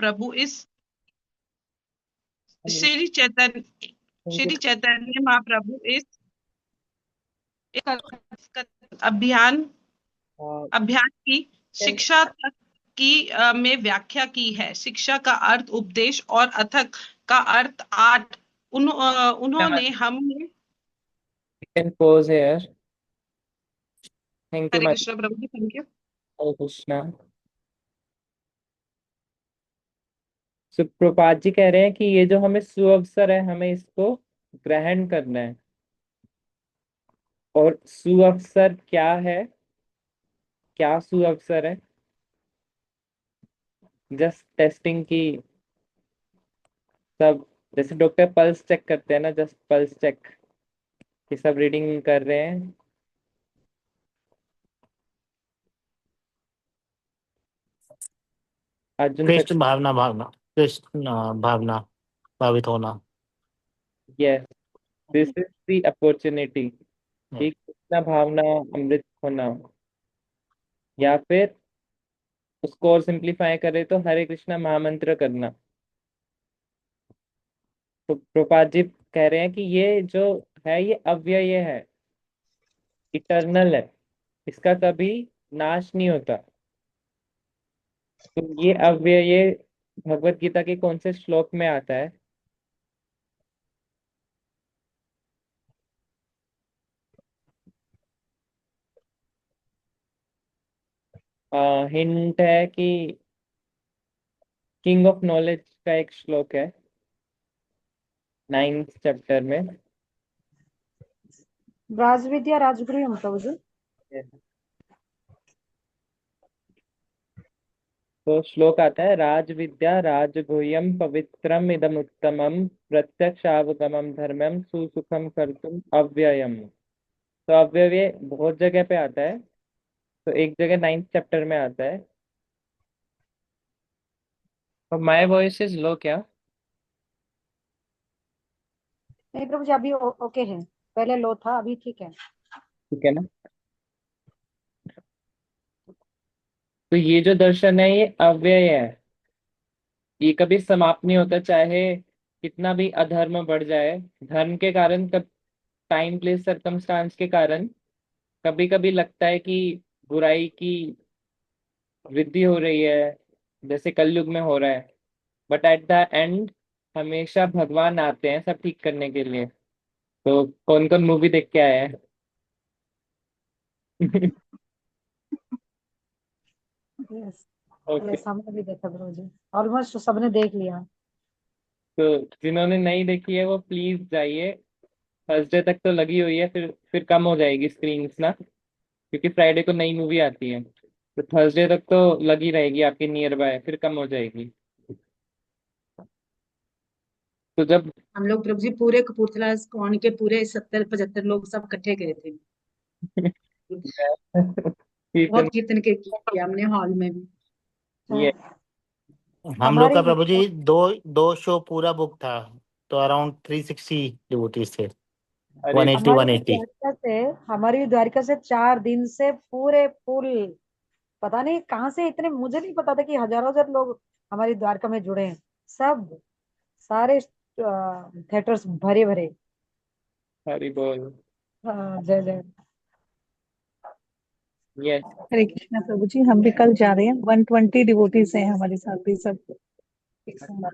महाप्रभु इस श्री चैतन्य श्री चैतन्य महाप्रभु इस अभियान अभ्यास की शिक्षा तक की में व्याख्या की है। शिक्षा का अर्थ उपदेश और अथक का अर्थ आठ। उन्होंने हमें। Can pause here. Thank you Hare माता। कृष्ण प्रभु जी, थैंक यू। हरे कृष्णा। सुप्रपात जी कह रहे हैं कि ये जो हमें सुअवसर है हमें इसको ग्रहण करना है। और सुअवसर क्या है? क्या सुअवसर है? जस्ट टेस्टिंग की सब, जैसे डॉक्टर पल्स चेक करते हैं ना, जस्ट पल्स चेक कि सब रीडिंग कर रहे हैं। अर्जुन सर। कृष्ण भावना भावना कृष्ण भावना भावित होना। Yes, this is the opportunity कि कृष्णा भावना अमृत होना, या फिर उसको और सिंप्लीफाई करें तो हरे कृष्णा महामंत्र करना। तो प्रपात जी कह रहे हैं कि ये जो है ये अव्यय है, इटर्नल है, इसका कभी नाश नहीं होता। तो ये अव्यय भगवत गीता के कौन से श्लोक में आता है? हिंट है कि किंग ऑफ नॉलेज का एक श्लोक है 9th चैप्टर में। राजविद्या राजगृहम प्रभु। तो श्लोक आता है, राज विद्या राजगुह्यम पवित्रम इदम उत्तमम प्रत्यक्षावगमम धर्मम सुसुखम कर्तुम अव्ययम। तो अव्यय बहुत जगह पे आता है, तो एक जगह 9th चैप्टर में आता है। तो माय वॉइस इज लो क्या? नहीं प्रभु जी, अभी ओके है। पहले लो था, अभी ठीक है। ठीक है ना? तो ये जो दर्शन है ये अव्यय है, ये कभी समाप्त नहीं होता, चाहे कितना भी अधर्म बढ़ जाए। धर्म के कारण, कब टाइम प्लेस सर्कमस्टांस के कारण कभी कभी लगता है कि बुराई की वृद्धि हो रही है, जैसे कलयुग में हो रहा है। बट एट द एंड हमेशा भगवान आते हैं सब ठीक करने के लिए। तो कौन कौन मूवी देख के आया है? Yes, okay. यस हमने भी देखा प्रभु जी। ऑलमोस्ट सबने देख लिया। तो जिन्होंने नहीं देखी है वो प्लीज जाइए। थर्सडे तक तो लगी हुई है, फिर कम हो जाएगी स्क्रीन्स ना, क्योंकि फ्राइडे को नई मूवी आती है। तो थर्सडे तक तो लगी रहेगी आपके नियर बाय, फिर कम हो जाएगी। तो जब हम लोग प्रभु जी पूरे कपूरथला कौन के पूरे 70-75 लोग सब इकट्ठे गए थे। कीर्तन। बहुत कीर्तन के किया हमने हॉल में भी। ये हम लोग हमारी का प्रभु जी दो दो शो पूरा बुक था, तो अराउंड 360 डिवोटीज थे। अरे 180 हमारी भी 180। द्वारिका से हमारी भी द्वारिका से 4 दिन से पूरे फुल। पता नहीं कहाँ से इतने, मुझे नहीं पता था कि हजारों हजार लोग हमारी द्वारका में जुड़े हैं। सब सारे थिएटर्स भरे भरे। हरि बोल। हाँ, जय जय। यस। हरे कृष्णा प्रभु जी, हम भी कल जा रहे हैं। 120 डिवोटीज हैं हमारे साथ भी सब एक साथ।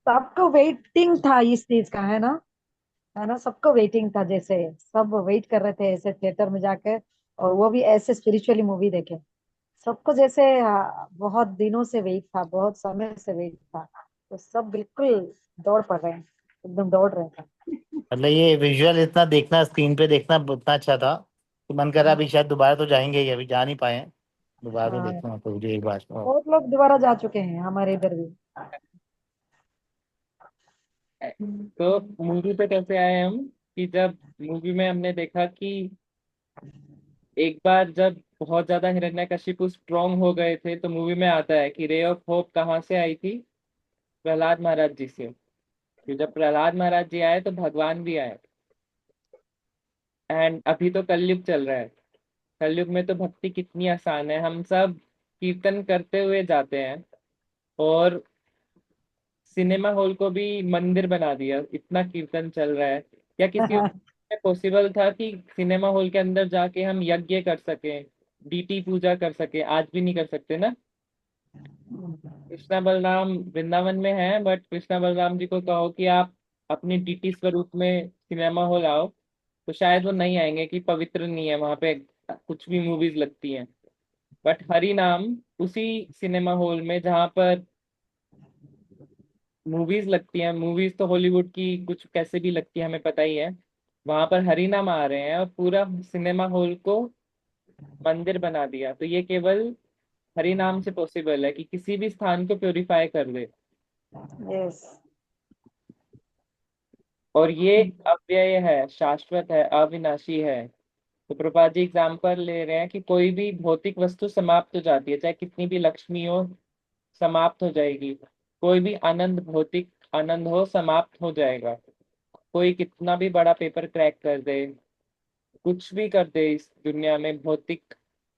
सबको वेटिंग था इस चीज का, है ना, सबको वेटिंग था। जैसे सब वेट कर रहे थे ऐसे थिएटर में जाकर, और वो भी ऐसे स्पिरिचुअली मूवी देखे। सबको जैसे बहुत दिनों से वेट था, बहुत समय से वेट था। तो सब बिल्कुल दौड़ पड़ रहे हैं, एकदम दौड़ रहे थे। मतलब ये विजुअल इतना देखना, स्क्रीन पे देखना उतना अच्छा था कि मन कर रहा अभी शायद दोबारा तो जाएंगे ही, अभी जा नहीं पाए हैं। दोबारा तो हाँ, देखना है प्रभु जी एक बार। बहुत लोग दोबारा जा चुके हैं हमारे इधर भी। तो मूवी पे कैसे आए हम, कि जब मूवी में हमने देखा कि एक बार जब बहुत ज्यादा हिरण्यकशिपु स्ट्रांग हो गए थे, तो मूवी में आता है कि रे ऑफ होप कहाँ से आई थी? प्रहलाद महाराज जी से। कि जब प्रहलाद महाराज जी आए तो भगवान भी आए। एंड अभी तो कलयुग चल रहा है। कलयुग में तो भक्ति कितनी आसान है। हम सब कीर्तन करते हुए जाते हैं, और सिनेमा हॉल को भी मंदिर बना दिया, इतना कीर्तन चल रहा है। क्या किसी और में पॉसिबल था कि सिनेमा हॉल के अंदर जाके हम यज्ञ कर सकें, डीटी पूजा कर सके? आज भी नहीं कर सकते ना। कृष्णा बलराम वृंदावन में है, बट कृष्णा बलराम जी को कहो कि आप अपनी डीटी स्वरूप में सिनेमा हॉल आओ, तो शायद वो नहीं आएंगे कि पवित्र नहीं है वहां पे, कुछ भी मूवीज लगती हैं। बट हरि नाम उसी सिनेमा हॉल में जहाँ पर मूवीज लगती हैं, मूवीज तो हॉलीवुड की कुछ कैसे भी लगती है हमें पता ही है, वहां पर हरि नाम आ रहे हैं और पूरा सिनेमा हॉल को मंदिर बना दिया। तो ये केवल हरि नाम से पॉसिबल है कि किसी भी स्थान को प्योरीफाई कर दे। यस। और ये अव्यय है, शाश्वत है, अविनाशी है। तो प्रभुपाद जी एग्जाम्पल ले रहे हैं कि कोई भी भौतिक वस्तु समाप्त हो जाती है, चाहे कितनी भी लक्ष्मी हो, समाप्त हो जाएगी। कोई भी आनंद, भौतिक आनंद हो, समाप्त हो जाएगा। कोई कितना भी बड़ा पेपर क्रैक कर दे, कुछ भी कर दे इस दुनिया में भौतिक,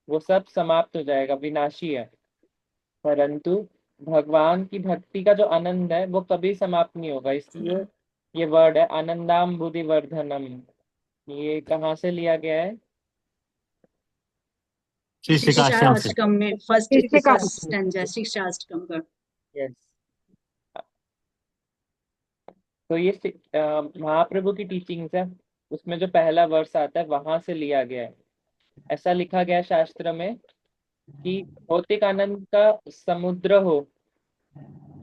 वो सब समाप्त हो जाएगा, विनाशी है। परंतु भगवान की भक्ति का जो आनंद है वो कभी समाप्त नहीं होगा। इसलिए ये वर्ड है आनंदाम बुद्धि वर्धनम। ये कहाँ से लिया गया है? श्री शिक्षा श्रीकाष्टम से। अष्टकम में फर्स्ट किसके का? स्टैंजा शिक्षा अष्टकम का। यस। तो ये महाप्रभु की टीचिंग्स है, उसमें जो पहला वर्ष आता है वहां से लिया गया है। ऐसा लिखा गया है शास्त्र में कि भौतिक आनंद का समुद्र हो,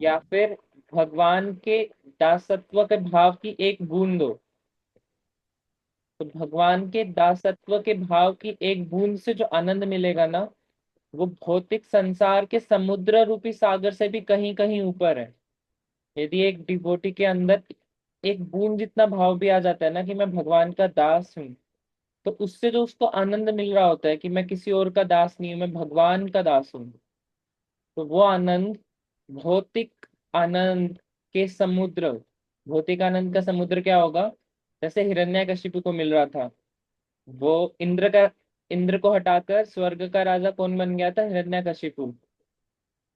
या फिर भगवान के दासत्व के भाव की एक बूंद हो। तो भगवान के दासत्व के भाव की एक बूंद से जो आनंद मिलेगा ना, वो भौतिक संसार के समुद्र रूपी सागर से भी कहीं कहीं ऊपर है। यदि एक डिवोटी के अंदर एक बूंद जितना भाव भी आ जाता है ना कि मैं भगवान का दास हूँ, तो उससे जो उसको आनंद मिल रहा होता है कि मैं किसी और का दास नहीं हूँ, मैं भगवान का दास हूँ, तो वो आनंद भौतिक आनंद के समुद्र, भौतिक आनंद का समुद्र क्या होगा? जैसे हिरण्यकशिपु को मिल रहा था, वो इंद्र को हटाकर स्वर्ग का राजा कौन बन गया था? हिरण्यकशिपु।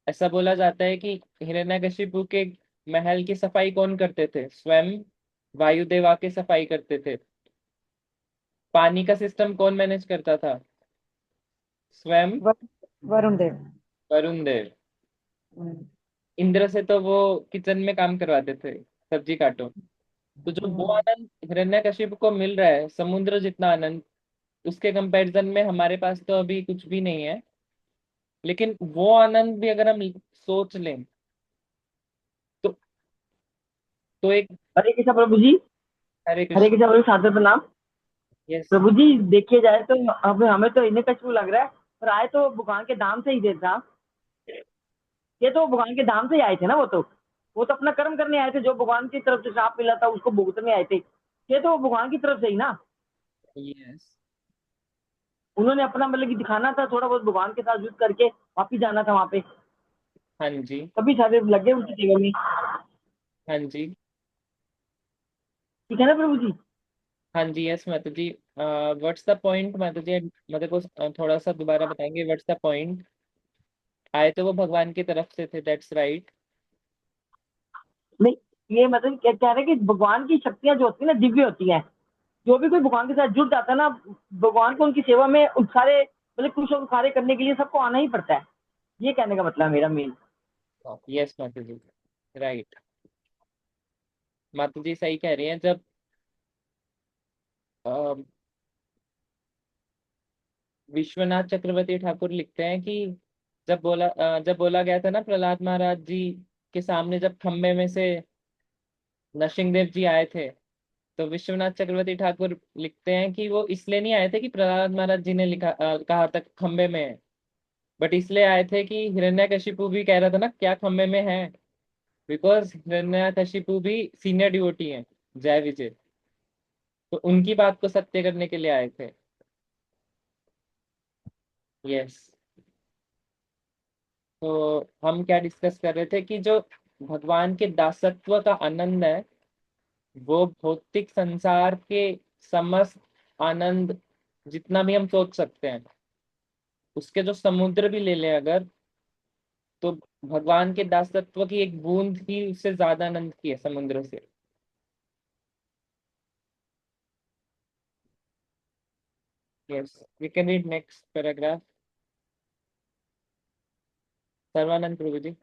ऐसा बोला जाता है कि हिरण्यकशिपु के महल की सफाई कौन करते थे? स्वयं वायुदेव आके सफाई करते थे। पानी का सिस्टम कौन मैनेज करता था? स्वयं वरुण देव। वरुण देव। हम्म। इंद्र से तो वो किचन में काम करवाते थे, सब्जी काटो। तो जो वो आनंद हिरण्यकशिपु को मिल रहा है, समुद्र जितना आनंद, उसके कंपैरिजन में हमारे पास तो अभी कुछ भी नहीं है। लेकिन वो आनंद भी अगर हम सोच लें तो एक। हरे कृष्णा प्रभु जी। हरे हरे कृष्ण। कृष्णा प्रभु, सादर प्रणाम। यस। प्रभु जी देखिए जाए तो अब हमें तो इन्हें कछू लग रहा है, पर आए तो भगवान के धाम से ही थे था। ये तो भगवान के धाम से ही आए थे ना, वो तो अपना कर्म करने आए थे, जो भगवान की तरफ से श्राप मिला था उसको भुगतने आए थे। ये तो भगवान की तरफ से ही ना, यस। उन्होंने अपना मतलब कि दिखाना था, थोड़ा बहुत भगवान के साथ युद्ध करके वापिस जाना था वहां पे। हाँ जी। तभी सारे लगे उनकी सेवा में। हाँ जी। ठीक है ना प्रभु जी? हाँ जी। यस माता जी। व्हाट्स द पॉइंट माता जी? मतलब को थोड़ा सा दोबारा बताएंगे, व्हाट्स द पॉइंट? आए तो वो भगवान की तरफ से थे, दैट्स राइट। नहीं, ये मतलब क्या कह रहे हैं कि भगवान की शक्तियां जो होती है ना, दिव्य होती हैं। जो भी कोई भगवान के साथ जुड़ जाता है ना, भगवान को उनकी सेवा में उन सारे मतलब कुछ और कार्य करने के लिए सबको आना ही पड़ता है। ये कहने का मतलब है मेरा मेन। यस माता जी, राइट। माता जी सही कह रही हैं। जब अ, विश्वनाथ चक्रवर्ती ठाकुर लिखते हैं कि जब बोला गया था ना प्रहलाद महाराज जी के सामने, जब खम्बे में से नरसिंहदेव जी आए थे, तो विश्वनाथ चक्रवर्ती ठाकुर लिखते हैं कि वो इसलिए नहीं आए थे कि प्रहलाद महाराज जी ने कहा था खम्बे में है, बट इसलिए आए थे कि हिरण्यकशिपु भी कह रहा था ना क्या खम्बे में है, बिकॉज हिरण्यकशिपु भी सीनियर डिवोटी हैं, जय विजय। तो उनकी बात को सत्य करने के लिए आए थे। यस। तो हम क्या डिस्कस कर रहे थे कि जो भगवान के दासत्व का आनंद है, वो भौतिक संसार के समस्त आनंद जितना भी हम सोच सकते हैं, उसके जो समुद्र भी ले लें अगर, तो भगवान के दासत्व की एक बूंद ही उससे ज्यादा आनंद की है समुद्र से। Yes, we can read next paragraph. Sarvanand प्रभु जी।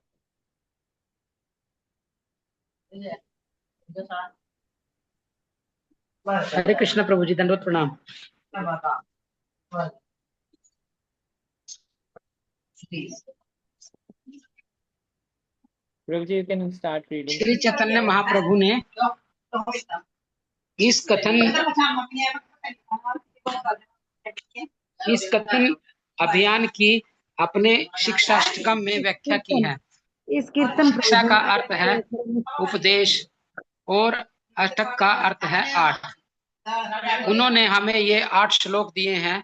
हरे कृष्ण प्रभु जी, दंडवत प्रणाम। प्रभु ji, you can start reading. Shri Chaitanya Mahaprabhu ने इस कथन अभियान की अपने शिक्षाष्टकम में व्याख्या की है। इस कीर्तन शिक्षा का अर्थ है उपदेश और अष्टक का अर्थ है 8। उन्होंने हमें ये 8 श्लोक दिए हैं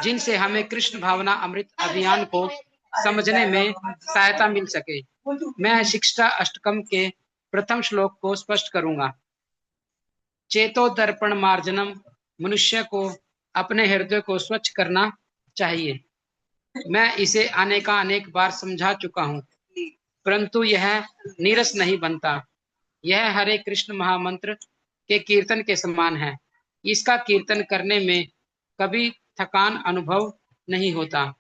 जिनसे हमें कृष्ण भावना अमृत अभियान को समझने में सहायता मिल सके। मैं शिक्षा अष्टकम के प्रथम श्लोक को स्पष्ट करूंगा। चेतो दर्पण मार्जनम, मनुष्य को अपने हृदय को स्वच्छ करना चाहिए। मैं इसे अनेक बार समझा चुका हूँ, परंतु यह नीरस नहीं बनता। यह हरे कृष्ण महामंत्र के कीर्तन के समान है। इसका कीर्तन करने में कभी थकान अनुभव नहीं होता।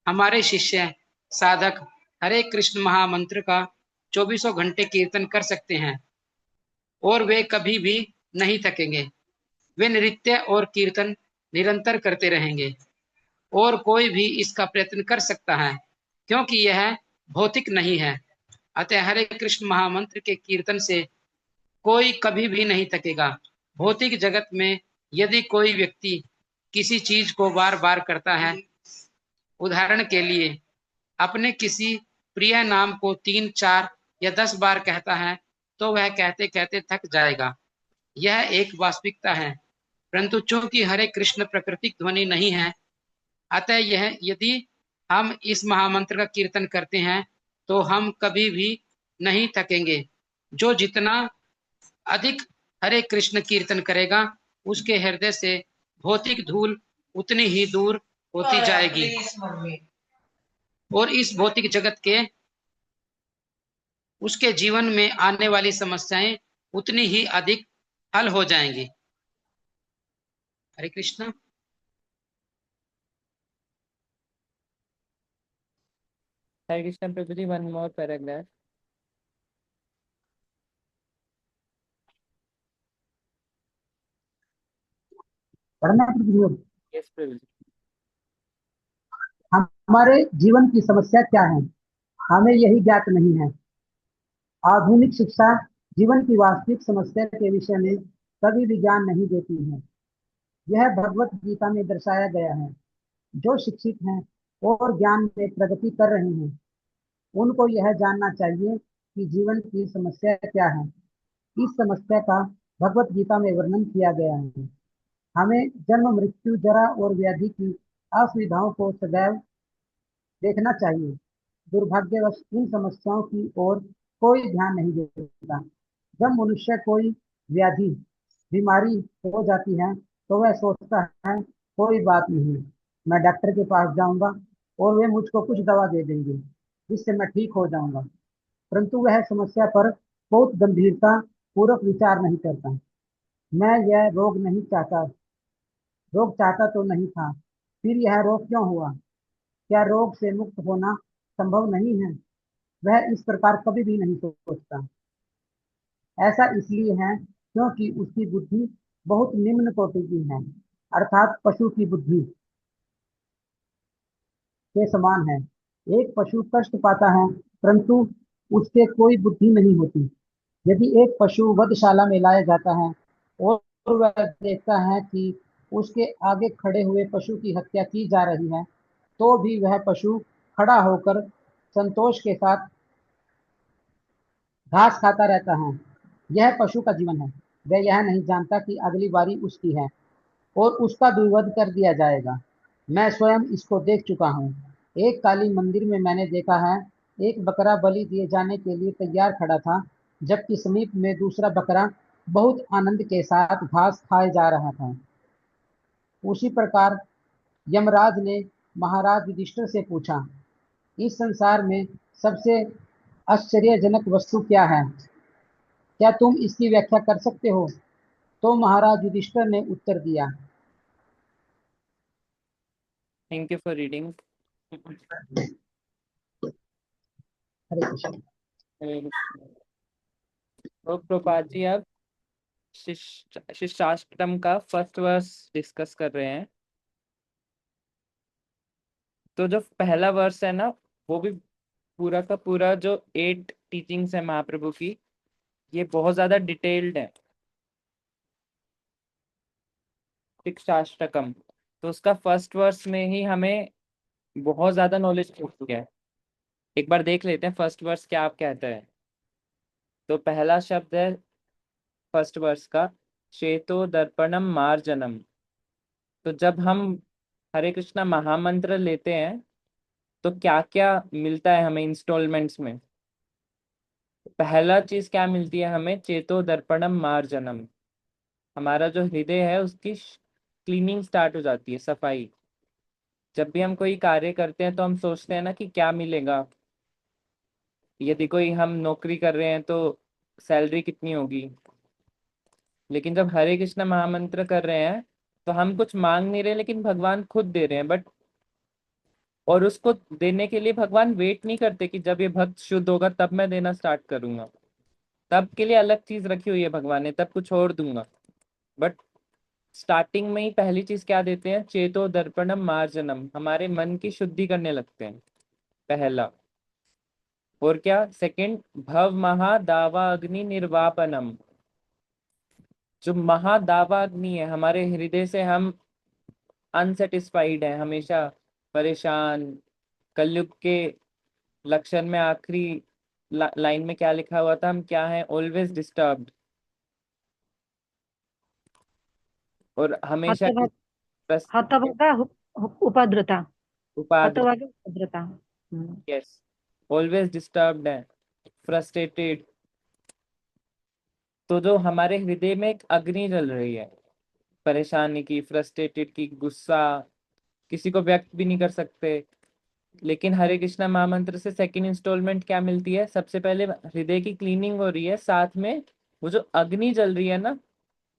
हमारे शिष्य साधक हरे कृष्ण महामंत्र का 24 घंटे कीर्तन कर सकते हैं और वे कभी भी नहीं थकेंगे। वे नृत्य और कीर्तन निरंतर करते रहेंगे और कोई भी इसका प्रयत्न कर सकता है, क्योंकि यह भौतिक नहीं है। अतः हरे कृष्ण महामंत्र के कीर्तन से कोई कभी भी नहीं थकेगा। भौतिक जगत में यदि कोई व्यक्ति किसी चीज को बार बार करता है, उदाहरण के लिए अपने किसी प्रिय नाम को 3, 4 या 10 बार कहता है, तो वह कहते कहते थक जाएगा। यह एक वास्तविकता है, परंतु चूंकि हरे कृष्ण प्राकृतिक ध्वनि नहीं है, अतः यह यदि हम इस महामंत्र का कीर्तन करते हैं तो हम कभी भी नहीं थकेंगे। जो जितना अधिक हरे कृष्ण कीर्तन करेगा, उसके हृदय से भौतिक धूल उतनी ही दूर होती जाएगी और इस भौतिक जगत के उसके जीवन में आने वाली समस्याएं उतनी ही अधिक हल हो जाएंगी। हरे कृष्ण। हरे कृष्ण प्रभु जी, वन मोर पैराग्राफ। पढ़ना है प्रभु जी। यस प्रभु जी। हमारे जीवन की समस्या क्या है, हमें यही ज्ञात नहीं है। आधुनिक शिक्षा जीवन की वास्तविक समस्या के विषय में कभी भी ज्ञान नहीं देती है। यह भगवत गीता में दर्शाया गया है। जो शिक्षित हैं और ज्ञान में प्रगति कर रहे हैं, उनको यह जानना चाहिए कि जीवन की समस्या क्या है। इस समस्या का भगवत गीता में वर्णन किया गया है। हमें जन्म, मृत्यु, जरा और व्याधि की असुविधाओं को सदैव देखना चाहिए। दुर्भाग्यवश इन समस्याओं की ओर कोई ध्यान नहीं देता। जब मनुष्य कोई व्याधि, बीमारी हो जाती है, तो वह सोचता है कोई बात नहीं, मैं डॉक्टर के पास जाऊंगा और वे मुझको कुछ दवा दे देंगे जिससे मैं ठीक हो जाऊंगा। परंतु वह समस्या पर बहुत गंभीरता पूर्वक विचार नहीं करता। मैं यह रोग चाहता तो नहीं था, फिर यह रोग क्यों हुआ? क्या रोग से मुक्त होना संभव नहीं है? वह इस प्रकार कभी भी नहीं सोचता। ऐसा इसलिए है क्योंकि उसकी बुद्धि बहुत निम्न कोटि की है, अर्थात पशु की बुद्धि के समान है। एक पशु कष्ट पाता है, परंतु उसके कोई बुद्धि नहीं होती। यदि एक पशु वधशाला में लाया जाता है और वह देखता है कि उसके आगे खड़े हुए पशु की हत्या की जा रही है, तो भी वह पशु खड़ा होकर संतोष के साथ घास खाता रहता है। यह पशु का जीवन है। वह यह नहीं जानता कि अगली बारी उसकी है और उसका भी वध कर दिया जाएगा। मैं स्वयं इसको देख चुका हूँ। एक काली मंदिर में मैंने देखा है, एक बकरा बलि दिए जाने के लिए तैयार खड़ा था, जबकि समीप में दूसरा बकरा बहुत आनंद के साथ घास खाए जा रहा था। उसी प्रकार यमराज ने महाराज युधिष्ठिर से पूछा, इस संसार में सबसे आश्चर्यजनक वस्तु क्या है? क्या तुम इसकी व्याख्या कर सकते हो? तो महाराज युधिष्ठिर ने उत्तर दिया। Thank you for reading. Hare Krishna. तो प्रभात जी अब शिष्टाष्टकम का फर्स्ट वर्स डिस्कस कर रहे हैं। तो जो पहला वर्स है ना, वो भी पूरा का पूरा जो 8 टीचिंग्स है महाप्रभु की, ये बहुत ज्यादा डिटेल्ड है, शिक्षाष्टकम। तो उसका फर्स्ट वर्स में ही हमें बहुत ज्यादा नॉलेज मिलती है। एक बार देख लेते हैं फर्स्ट वर्स क्या आप कहते हैं। तो पहला शब्द है फर्स्ट वर्स का, चेतो दर्पणम मार्जनम। तो जब हम हरे कृष्णा महामंत्र लेते हैं तो क्या क्या मिलता है हमें इंस्टॉलमेंट्स में। पहला चीज क्या मिलती है हमें, चेतो दर्पणम मार्जनम। हमारा जो हृदय है उसकी क्लीनिंग स्टार्ट हो जाती है, सफाई। जब भी हम कोई कार्य करते हैं तो हम सोचते हैं ना कि क्या मिलेगा। यदि कोई हम नौकरी कर रहे हैं तो सैलरी कितनी होगी। लेकिन जब हरे कृष्ण महामंत्र कर रहे हैं तो हम कुछ मांग नहीं रहे, लेकिन भगवान खुद दे रहे हैं। बट और उसको देने के लिए भगवान वेट नहीं करते कि जब ये भक्त शुद्ध होगा तब मैं देना स्टार्ट करूंगा। तब के लिए अलग चीज रखी हुई है भगवान ने, तब कुछ और दूंगा। बट स्टार्टिंग में ही पहली चीज क्या देते हैं, चेतो दर्पणम मार्जनम, हमारे मन की शुद्धि करने लगते हैं, पहला। और क्या सेकंड, भव महादावा अग्नि निर्वापनम। जो महादावा अग्नि है हमारे हृदय से, हम अनसेटिस्फाइड है, हमेशा परेशान। कलयुग के लक्षण में आखिरी लाइन में क्या लिखा हुआ था, हम क्या है, ऑलवेज डिस्टर्ब्ड। और हमेशा हतभागा उपद्रुता, उपाधि, हतभागा उपद्रुता। यस, ऑलवेज डिस्टर्ब्ड है, फ्रस्ट्रेटेड। तो जो हमारे हृदय में एक अग्नि जल रही है, परेशानी की, फ्रस्ट्रेटेड की, गुस्सा, किसी को व्यक्त भी नहीं कर सकते। लेकिन हरे कृष्णा महामंत्र से सेकंड इंस्टॉलमेंट क्या मिलती है, सबसे पहले हृदय की क्लीनिंग हो रही है, साथ में वो जो अग्नि जल रही है ना,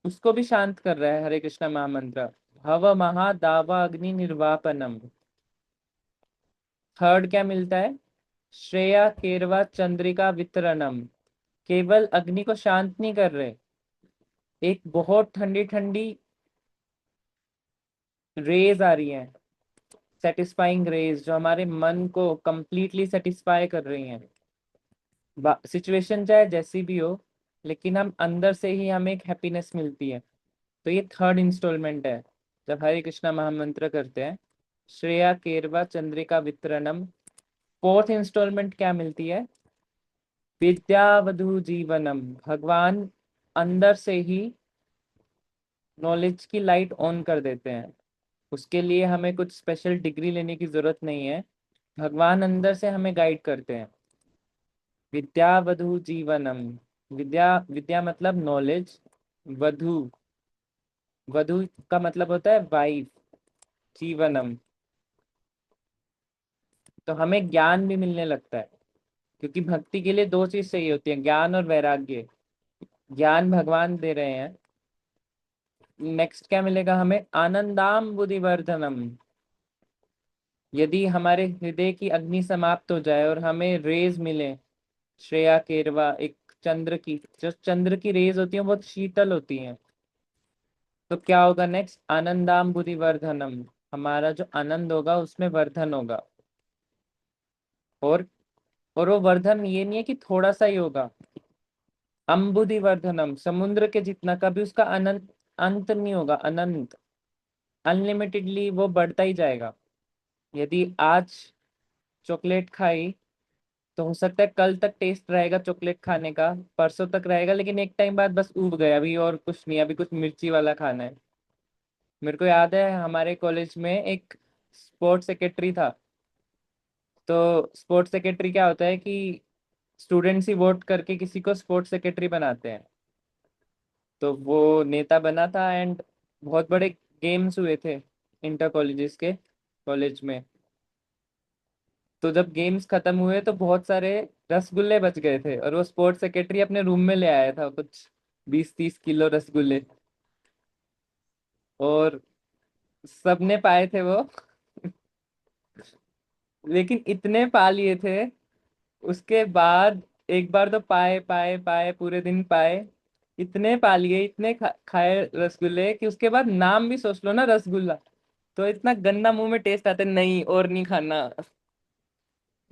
उसको भी शांत कर रहा है हरे कृष्णा महामंत्र। भव महादावा अग्नि निर्वापनम। थर्ड क्या मिलता है, श्रेया केरवा चंद्रिका वितरणम। केवल अग्नि को शांत नहीं कर रहे, एक बहुत ठंडी ठंडी रेज आ रही हैं, सेटिस्फाइंग रेज, जो हमारे मन को कंप्लीटली सेटिस्फाई कर रही हैं। सिचुएशन चाहे जैसी भी हो, लेकिन हम अंदर से ही हमें एक हैप्पीनेस मिलती है। तो ये थर्ड इंस्टॉलमेंट है जब हरे कृष्णा महामंत्र करते हैं, श्रेया केरवा चंद्रिका वितरणम। फोर्थ इंस्टॉलमेंट क्या मिलती है, विद्यावधु जीवनम। भगवान अंदर से ही नॉलेज की लाइट ऑन कर देते हैं। उसके लिए हमें कुछ स्पेशल डिग्री लेने की जरूरत नहीं है, भगवान अंदर से हमें गाइड करते हैं। विद्यावधु जीवनम, विद्या, विद्या मतलब नॉलेज, वधु, वधु का मतलब होता है वाइफ, जीवनम। तो हमें ज्ञान भी मिलने लगता है, क्योंकि भक्ति के लिए दो चीज चाहिए होती है, ज्ञान और वैराग्य। ज्ञान भगवान दे रहे हैं। नेक्स्ट क्या मिलेगा हमें, आनंदाम बुद्धिवर्धनम। यदि हमारे हृदय की अग्नि समाप्त हो जाए और हमें रेज मिले, श्रेया केरवा, एक चंद्र की, जो चंद्र की रेज होती है बहुत शीतल होती हैं, तो क्या होगा नेक्स्ट, आनंदाम बुद्धिवर्धनम। हमारा जो आनंद होगा उसमें वर्धन होगा। और और वो वर्धन ये नहीं है कि थोड़ा सा ही होगा, अम्बुधि वर्धनम, समुद्र के जितना, कभी उसका अनंत अंत नहीं होगा, अनंत, अनलिमिटेडली वो बढ़ता ही जाएगा। यदि आज चॉकलेट खाई तो हो सकता है कल तक टेस्ट रहेगा चॉकलेट खाने का, परसों तक रहेगा, लेकिन एक टाइम बाद बस उब गया, अभी और कुछ नहीं, अभी कुछ मिर्ची वाला खाना है। मेरे को याद है हमारे कॉलेज में एक स्पोर्ट्स सेक्रेटरी था। तो स्पोर्ट्स सेक्रेटरी क्या होता है कि स्टूडेंट्स ही वोट करके किसी को स्पोर्ट्स सेक्रेटरी बनाते हैं। तो वो नेता बना था, एंड बहुत बड़े गेम्स हुए थे इंटर कॉलेजेस के। कॉलेज में। तो जब गेम्स खत्म हुए तो बहुत सारे रसगुल्ले बच गए थे, और वो स्पोर्ट्स सेक्रेटरी अपने रूम में ले आया था कुछ 20-30 किलो रसगुल्ले, और सबने पाए थे वो। लेकिन इतने पा लिए थे उसके बाद, एक बार तो पाए पाए पाए पूरे दिन पाए, इतने पा लिए, इतने खाए रसगुल्ले कि उसके बाद नाम भी सोच लो ना, रसगुल्ला, तो इतना गंदा मुंह में टेस्ट आता है, नहीं और नहीं खाना।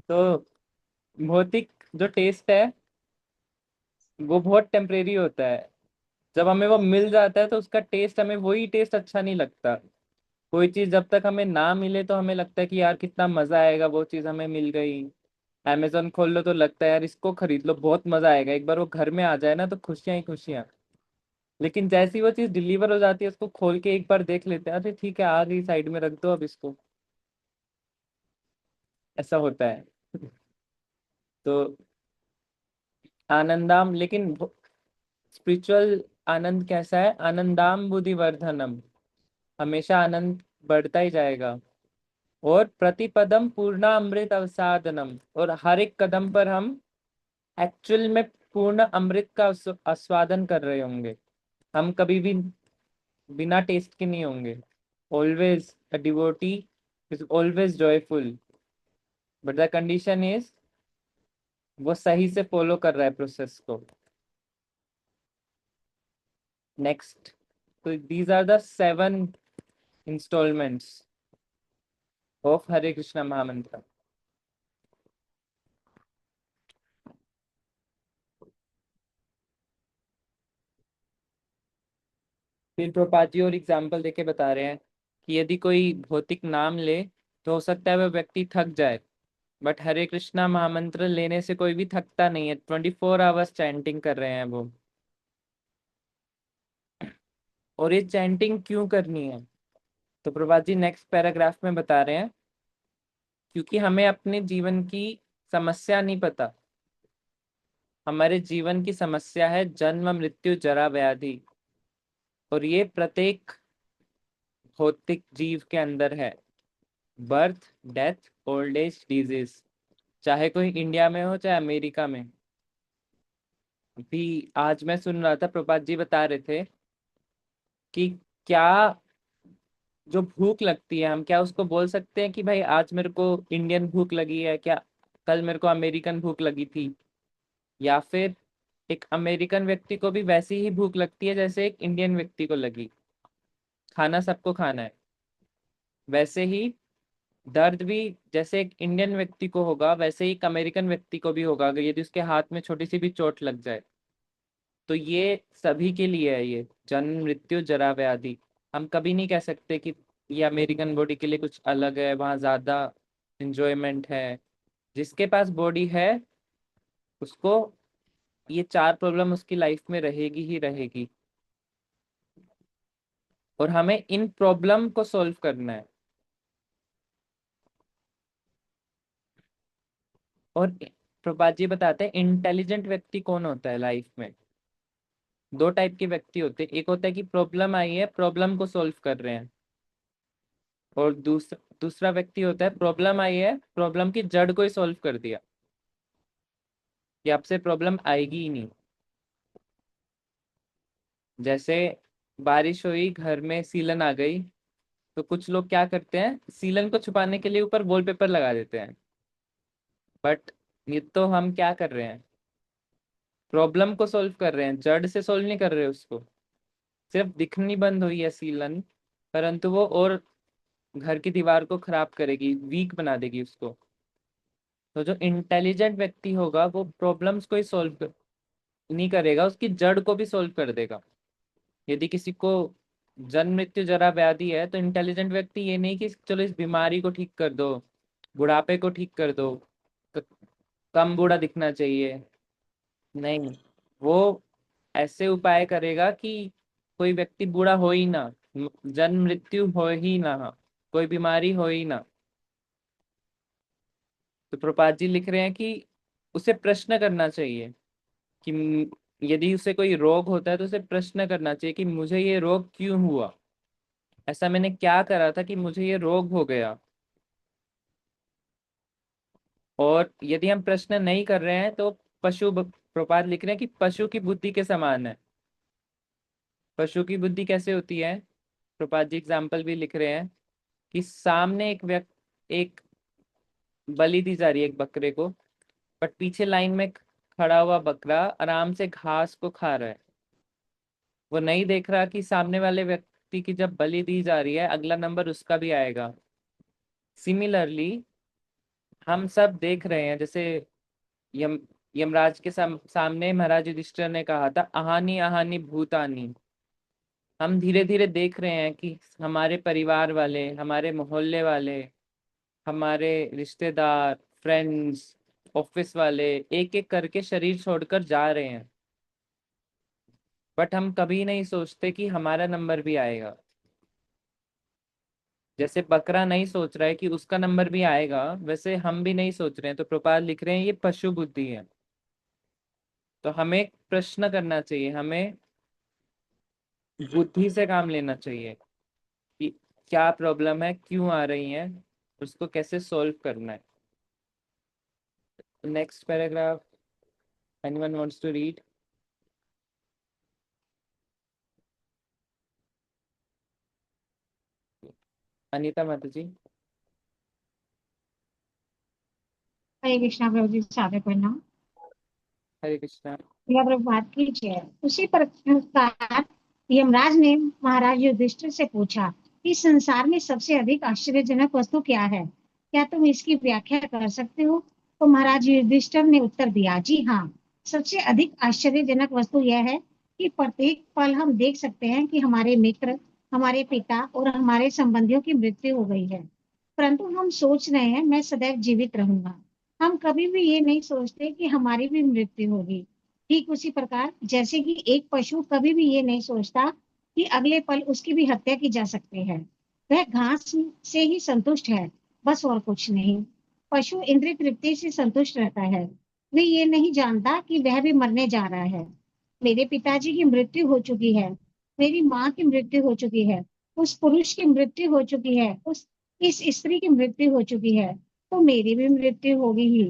तो भौतिक जो टेस्ट है वो बहुत टेम्परेरी होता है। जब हमें वो मिल जाता है तो उसका टेस्ट, हमें वही टेस्ट अच्छा नहीं लगता। कोई चीज जब तक हमें ना मिले तो हमें लगता है कि यार कितना मजा आएगा, वो चीज हमें मिल गई। अमेजोन खोल लो तो लगता है यार इसको खरीद लो, बहुत मजा आएगा, एक बार वो घर में आ जाए ना तो खुशियां ही खुशियां। लेकिन जैसी वो चीज डिलीवर हो जाती है, उसको खोल के एक बार देख लेते हैं, अरे ठीक है आ गई, साइड में रख दो अब इसको, ऐसा होता है। तो आनंदाम, लेकिन स्पिरिचुअल आनंद कैसा है? आनंदाम बुद्धिवर्धनम, हमेशा आनंद बढ़ता ही जाएगा। और प्रतिपदम पूर्ण अमृत अवसादनम, और हर एक कदम पर हम एक्चुअल में पूर्ण अमृत का आस्वादन कर रहे होंगे। हम कभी भी बिना टेस्ट के नहीं होंगे। Always a devotee is always joyful, but the condition is वो सही से फॉलो कर रहा है प्रोसेस को। नेक्स्ट, तो these are the 7 instalments of Hare Krishna महामंत्र। फिर प्रभुपाद जी और एग्जाम्पल देके बता रहे हैं कि यदि कोई भौतिक नाम ले तो हो सकता है वह व्यक्ति थक जाए, बट हरे कृष्णा महामंत्र लेने से कोई भी थकता नहीं है। 24 आवर्स चैंटिंग कर रहे हैं वो। और ये चैंटिंग क्यों करनी है? तो प्रभुपाद जी नेक्स्ट पैराग्राफ में बता रहे हैं, क्योंकि हमें अपने जीवन की समस्या नहीं पता। हमारे जीवन की समस्या है जन्म मृत्यु जरा व्याधि, और ये प्रत्येक भौतिक जीव के अंदर है। Birth, death, old age, disease, चाहे कोई इंडिया में हो चाहे अमेरिका में भी। आज मैं सुन रहा था, प्रभात जी बता रहे थे कि क्या जो भूख लगती है, हम क्या उसको बोल सकते हैं कि भाई आज मेरे को इंडियन भूख लगी है, क्या कल मेरे को अमेरिकन भूख लगी थी? या फिर एक अमेरिकन व्यक्ति को भी वैसी ही भूख लगती है जैसे एक इंडियन व्यक्ति को लगी। खाना सबको खाना है। वैसे ही दर्द भी जैसे एक इंडियन व्यक्ति को होगा वैसे ही एक अमेरिकन व्यक्ति को भी होगा, अगर यदि उसके हाथ में छोटी सी भी चोट लग जाए। तो ये सभी के लिए है, ये जन्म मृत्यु जरा व्याधि। हम कभी नहीं कह सकते कि ये अमेरिकन बॉडी के लिए कुछ अलग है, वहाँ ज्यादा इंजॉयमेंट है। जिसके पास बॉडी है उसको ये 4 प्रॉब्लम उसकी लाइफ में रहेगी ही रहेगी, और हमें इन प्रॉब्लम को सॉल्व करना है। और प्रभात जी बताते हैं इंटेलिजेंट व्यक्ति कौन होता है लाइफ में। 2 टाइप के व्यक्ति होते हैं, एक होता है कि प्रॉब्लम आई है, प्रॉब्लम को सॉल्व कर रहे हैं, और दूसरा व्यक्ति होता है प्रॉब्लम आई है, प्रॉब्लम की जड़ को ही सॉल्व कर दिया कि आपसे प्रॉब्लम आएगी ही नहीं। जैसे बारिश हुई, घर में सीलन आ गई, तो कुछ लोग क्या करते हैं, सीलन को छुपाने के लिए ऊपर वॉलपेपर लगा देते हैं। बट ये तो हम क्या कर रहे हैं, प्रॉब्लम को सॉल्व कर रहे हैं, जड़ से सॉल्व नहीं कर रहे उसको। सिर्फ दिखनी बंद हुई है सीलन, परंतु वो और घर की दीवार को खराब करेगी, वीक बना देगी उसको। तो जो इंटेलिजेंट व्यक्ति होगा वो प्रॉब्लम्स को ही नहीं करेगा, उसकी जड़ को भी सॉल्व कर देगा। यदि किसी को जन्म मृत्यु जरा व्याधि है तो इंटेलिजेंट व्यक्ति ये नहीं कि चलो इस बीमारी को ठीक कर दो, बुढ़ापे को ठीक कर दो, क- कम बूढ़ा दिखना चाहिए, नहीं, वो ऐसे उपाय करेगा कि कोई व्यक्ति बूढ़ा हो ही ना, जन्म मृत्यु हो ही ना, कोई बीमारी हो ही ना। तो प्रपात जी लिख रहे हैं कि उसे प्रश्न करना चाहिए कि यदि उसे कोई रोग होता है तो उसे प्रश्न करना चाहिए कि मुझे ये रोग क्यों हुआ, ऐसा मैंने क्या करा था कि मुझे ये रोग हो गया। और यदि हम प्रश्न नहीं कर रहे हैं तो प्रपात लिख रहे हैं कि पशु की बुद्धि के समान है। पशु की बुद्धि कैसे होती है? प्रपात जी एग्जाम्पल भी लिख रहे हैं कि सामने एक बलि दी जा रही है एक बकरे को, बट पीछे लाइन में खड़ा हुआ बकरा आराम से घास को खा रहा है। वो नहीं देख रहा कि सामने वाले व्यक्ति की जब बलि दी जा रही है अगला नंबर उसका भी आएगा। सिमिलरली हम सब देख रहे हैं, जैसे यम यमराज के सामने महाराज युधिष्ठिर ने कहा था आहानी आहानी भूतानी। हम धीरे धीरे देख रहे हैं कि हमारे परिवार वाले, हमारे मोहल्ले वाले, हमारे रिश्तेदार, फ्रेंड्स, ऑफिस वाले एक एक करके शरीर छोड़कर जा रहे हैं, बट हम कभी नहीं सोचते कि हमारा नंबर भी आएगा। जैसे बकरा नहीं सोच रहा है कि उसका नंबर भी आएगा, वैसे हम भी नहीं सोच रहे हैं। तो प्रपात लिख रहे हैं ये पशु बुद्धि है। तो हमें प्रश्न करना चाहिए, हमें बुद्धि से काम लेना चाहिए कि क्या प्रॉब्लम है, क्यों आ रही है, उसको कैसे सॉल्व करना है। Next paragraph, anyone wants to read? Anita माता जी। हरे कृष्णा प्रभु जी, सादर प्रणाम। हरे कृष्णा। यह प्रभुपाद की जय। उसी प्रकार यमराज ने महाराज युधिष्ठिर से पूछा कि संसार में सबसे अधिक आश्चर्यजनक वस्तु क्या है, क्या तुम इसकी व्याख्या कर सकते हो? तो महाराज युधिष्ठिर ने उत्तर दिया, जी हाँ, सबसे अधिक आश्चर्यजनक वस्तु यह है कि प्रत्येक पल हम देख सकते हैं कि हमारे मित्र, हमारे पिता और हमारे संबंधियों की मृत्यु हो गई है, परंतु हम सोच रहे हैं मैं सदैव जीवित रहूंगा। हम कभी भी ये नहीं सोचते कि हमारी भी मृत्यु होगी। ठीक उसी प्रकार जैसे कि एक पशु कभी भी ये नहीं सोचता कि अगले पल उसकी भी हत्या की जा सकती है। वह घास से ही संतुष्ट है, बस और कुछ नहीं। पशु इंद्रिय तृप्ति से संतुष्ट रहता है, वह ये नहीं जानता कि वह भी मरने जा रहा है। मेरे पिताजी की मृत्यु हो चुकी है, मेरी माँ की मृत्यु हो चुकी है, उस पुरुष की मृत्यु हो चुकी है, इस स्त्री की मृत्यु हो चुकी है, तो मेरी भी मृत्यु होगी ही।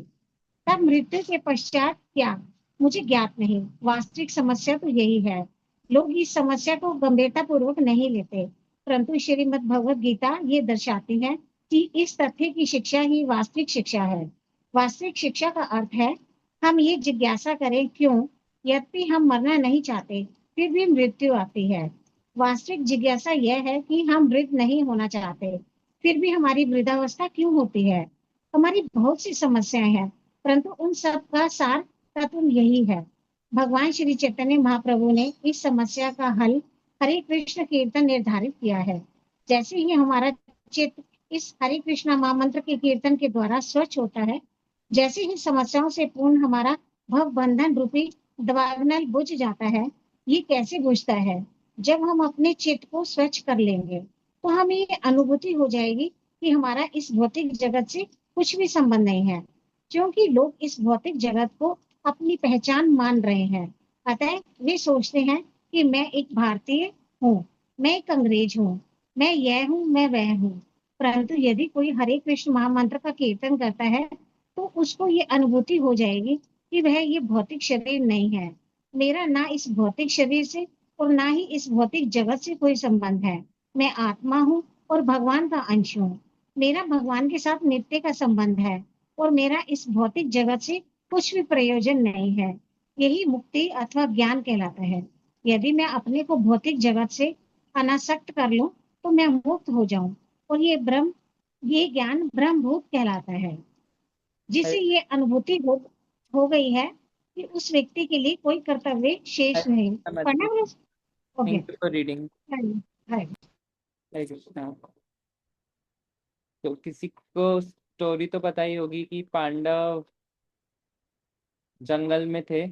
तब मृत्यु के पश्चात क्या, मुझे ज्ञात नहीं। वास्तविक समस्या तो यही है। लोग इस समस्या को गंभीरता पूर्वक नहीं लेते, परंतु श्रीमद् भगवत गीता ये दर्शाती है कि इस तथ्य की शिक्षा ही वास्तविक शिक्षा है। वास्तविक शिक्षा का अर्थ है हम ये जिज्ञासा करें क्यों, यद्यपि हम मरना नहीं चाहते फिर भी मृत्यु आती है। वास्तविक जिज्ञासा यह है कि हम वृद्ध नहीं होना चाहते फिर भी हमारी वृद्धावस्था क्यों होती है। हमारी बहुत सी समस्याएं हैं, परंतु उन सब का सार तत्व यही है। भगवान श्री चैतन्य महाप्रभु ने इस समस्या का हल हरे कृष्ण कीर्तन निर्धारित किया है। जैसे ही हमारा चित्त इस हरे कृष्ण महामंत्र के कीर्तन के द्वारा स्वच्छ होता है, जैसे ही समस्याओं से पूर्ण हमारा भव बंधन रूपी दवाग्नल बुझ जाता है। ये कैसे बुझता है? जब हम अपने चित्त को स्वच्छ कर लेंगे तो हमें ये अनुभूति हो जाएगी कि हमारा इस भौतिक जगत से कुछ भी संबंध नहीं है, क्योंकि लोग इस भौतिक जगत को अपनी पहचान मान रहे हैं। अतः वे सोचते हैं कि मैं एक भारतीय हूँ, मैं एक अंग्रेज हूँ, मैं यह हूँ, मैं वह हूँ। परंतु यदि कोई हरे कृष्ण महामंत्र का कीर्तन करता है तो उसको ये अनुभूति हो जाएगी कि वह ये भौतिक शरीर नहीं है। मेरा ना इस भौतिक शरीर से और ना ही इस भौतिक जगत से कोई संबंध है। मैं आत्मा हूँ और भगवान का अंश हूँ। मेरा भगवान के साथ नित्य का संबंध है और मेरा इस भौतिक जगत से कुछ भी प्रयोजन नहीं है। यही मुक्ति अथवा ज्ञान कहलाता है। यदि मैं अपने को भौतिक जगत से अनासक्त कर लूं तो मैं मुक्त हो जाऊं और ये ज्ञान ब्रह्मभूत कहलाता है। जिसे ये अनुभूति हो गई है कि उस व्यक्ति के लिए कोई कर्तव्य शेष नहीं। पढ़ना है? Okay, thank you for reading. Hi. तो किसी को स्टोरी तो पता ही होगी कि पांडव जंगल में थे,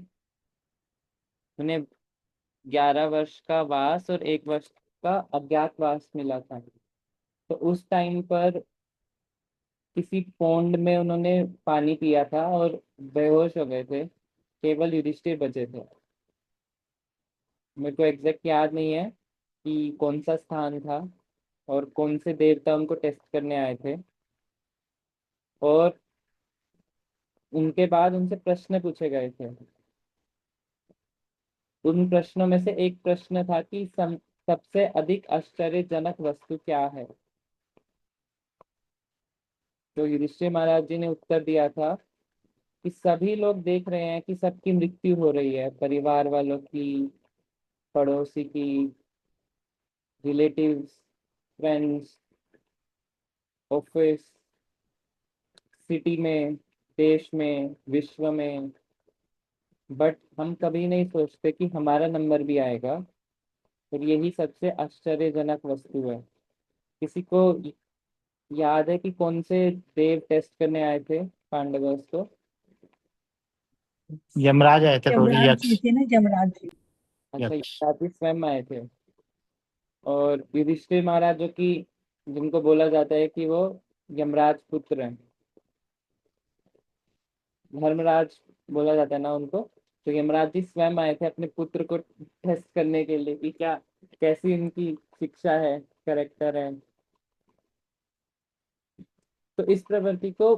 उन्हें 11 वर्ष का वास और 1 वर्ष का अज्ञातवास मिला था। तो उस टाइम पर किसी पोंड में उन्होंने पानी पिया था और बेहोश हो गए थे, केवल युधिष्ठिर बचे थे। मेरे को एग्जैक्ट याद नहीं है कि कौन सा स्थान था और कौन से देवता उनको टेस्ट करने आए थे। और उनके बाद उनसे प्रश्न पूछे गए थे। उन प्रश्नों में से एक प्रश्न था कि सबसे अधिक आश्चर्यजनक वस्तु क्या है। तो युधिष्ठिर महाराज जी ने उत्तर दिया था कि सभी लोग देख रहे हैं कि सबकी मृत्यु हो रही है, परिवार वालों की, पड़ोसी की, रिलेटिव्स, फ्रेंड्स, ऑफिस, सिटी में, देश में, विश्व में, बट हम कभी नहीं सोचते कि हमारा नंबर भी आएगा। और यही सबसे आश्चर्यजनक वस्तु है। किसी को याद है कि कौन से देव टेस्ट करने आए थे पांडवों को? यमराज आए थे प्रभु जी, यमराज जी यक्ष। थे ना, यमराज जी। अच्छा, यक्ष। यमराज जी स्वयं आए थे। और युधिष्ठिर महाराज जो कि जिनको बोला जाता है कि वो यमराज पुत्र हैं, धर्मराज बोला जाता है ना उनको। तो यमराज जी स्वयं आए थे अपने पुत्र को टेस्ट करने के लिए कि क्या, कैसी इनकी शिक्षा है, कैरेक्टर है। तो इस प्रवृत्ति को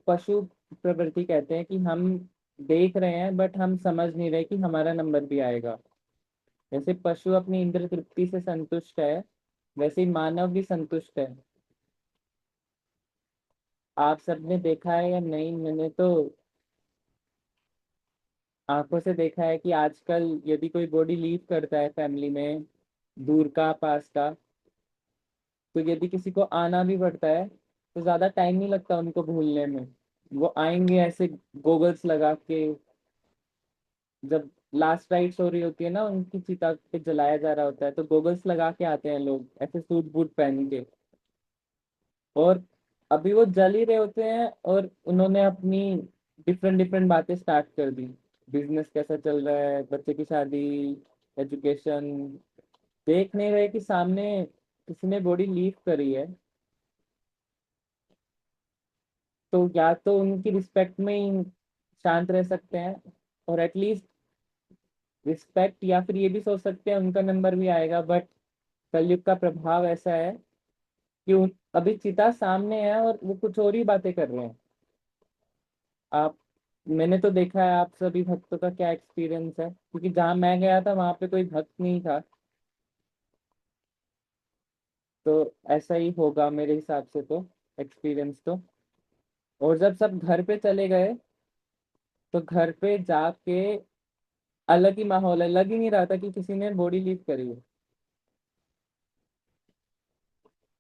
पशु प्रवृत्ति कहते हैं, कि हम देख रहे हैं बट हम समझ नहीं रहे कि हमारा नंबर भी आएगा। जैसे पशु अपनी इंद्र तृप्ति से संतुष्ट है, वैसे ही मानव भी संतुष्ट है। आप सबने देखा है या नहीं, मैंने तो आंखों से देखा है कि आजकल यदि कोई बॉडी लीव करता है फैमिली में, दूर का पास का, तो यदि किसी को आना भी पड़ता है तो ज्यादा टाइम नहीं लगता उनको भूलने में। वो आएंगे ऐसे गोगल्स लगा के, जब लास्ट राइट्स हो रही होती है ना, उनकी चिता पे जलाया जा रहा होता है, तो गोगल्स लगा के आते हैं लोग ऐसे सूट बूट पहन के। और अभी वो जल ही रहे होते हैं और उन्होंने अपनी डिफरेंट डिफरेंट बातें स्टार्ट कर दी। बिजनेस कैसा चल रहा है, बच्चे की शादी, एजुकेशन। देख नहीं रहे कि सामने किसी ने बॉडी लीव करी है। तो या तो उनकी रिस्पेक्ट में ही शांत रह सकते हैं, और एटलीस्ट रिस्पेक्ट, या फिर ये भी सोच सकते हैं उनका नंबर भी आएगा। बट कलयुग का प्रभाव ऐसा है कि अभी चिता सामने है और वो कुछ और ही बातें कर रहे हैं। आप, मैंने तो देखा है, आप सभी भक्तों का क्या एक्सपीरियंस है, क्योंकि जहाँ मैं गया था वहां पे कोई भक्त नहीं था। तो ऐसा ही होगा मेरे हिसाब से तो, एक्सपीरियंस तो। और जब सब घर पे चले गए तो घर पे जाके अलग ही माहौल है, लग ही नहीं रहा था कि किसी ने बॉडी लीव करी है।